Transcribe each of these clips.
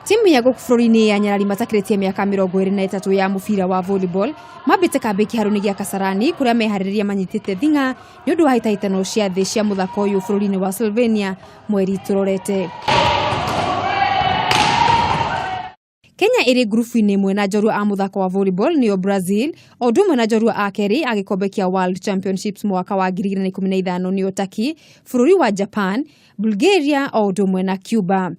Timu ya gũkũ bũrũri-inĩ ya Nyarari matakĩrĩtie mĩaka 23 ya mũbira wa volleyball mambĩte kambĩ kĩharo-inĩ gĩa Kasarani kũrĩa meharĩrĩria manyitĩte thing'a nĩ ũndũ wa hĩtahĩtano cia thĩ cia mũthako ũyũ bũrũri-inĩ wa Slovenia mweri tũrorete. Kenya ĩrĩ grupu-inĩ ĩmwe na njorua a mũthako wa volleyball nĩo Brazil, o ũndũ ũmwe na njorua a kerĩ a gĩkombe kĩa World Championships mwaka wa 2015 nĩo Turkey, bũrũri wa Japan, Bulgaria o ũndũ ũmwe na Cuba.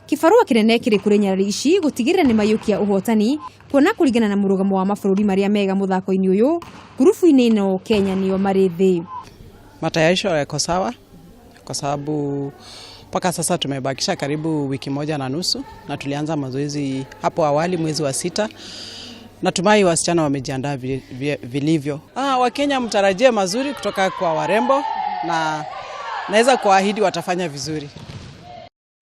Kibarua kinene kiri kuri Nyarari ici gutigirira ni mayukia uhotani kuona kuringana na murugamo wa mabũrũri maria mega muthako-ini uyu grupu-ini ino Kenya niyo mari thi. Matayarisho yako sawa kwa sababu mpaka sasa tumebakisha karibu wiki moja na nusu na tulianza mazoezi hapo awali mwezi wa 6. Natumai wasichana wamejiandaa vilivyo. Wakenya mtarajie mazuri kutoka kwa warembo na naweza kuahidi watafanya vizuri.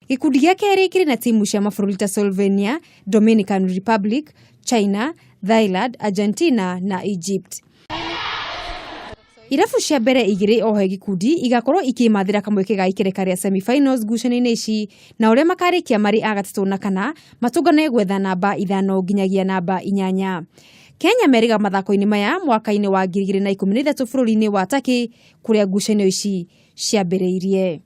Gikundi gĩa kerĩ kĩrĩ na timu cia mabũrũri ta Slovenia, Dominican Republic, China, Thailand, Argentina na Egypt. Irabu cia mbere igĩrĩ o he gikundi igakorwo ikĩmathĩra kamweke ga ikereka rĩa semi-finals ngucanio-inĩ ici na ũrĩa makarĩkia marĩ a gatatũ na kana matũngane gwetha namba 5 nginyagia namba 8. Kenya meriga mathako-inĩ maya mwaka-inĩ wa 2013 bũrũri-inĩ wa Turkey kũrĩa ngucanio ici ciambĩrĩirie.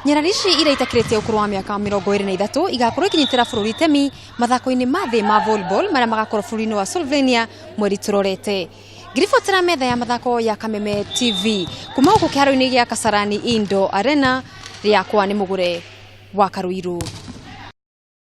Nyarari ici iria itakĩrĩtie ũkũrũ wa mĩaka 23 igakorwo ikinyitĩra bũrũri temi mathako-inĩ ma thĩ ma volleyball marĩa magakorwo bũrũri-inĩ wa Slovenia mweri tũrorete. Ngiribotera metha ya mathako ya Kameme TV kuma gũkũ kĩharo-inĩ gĩa Kasarani Indo Arena rĩakwa nĩ Mũgũre wa Karuiru.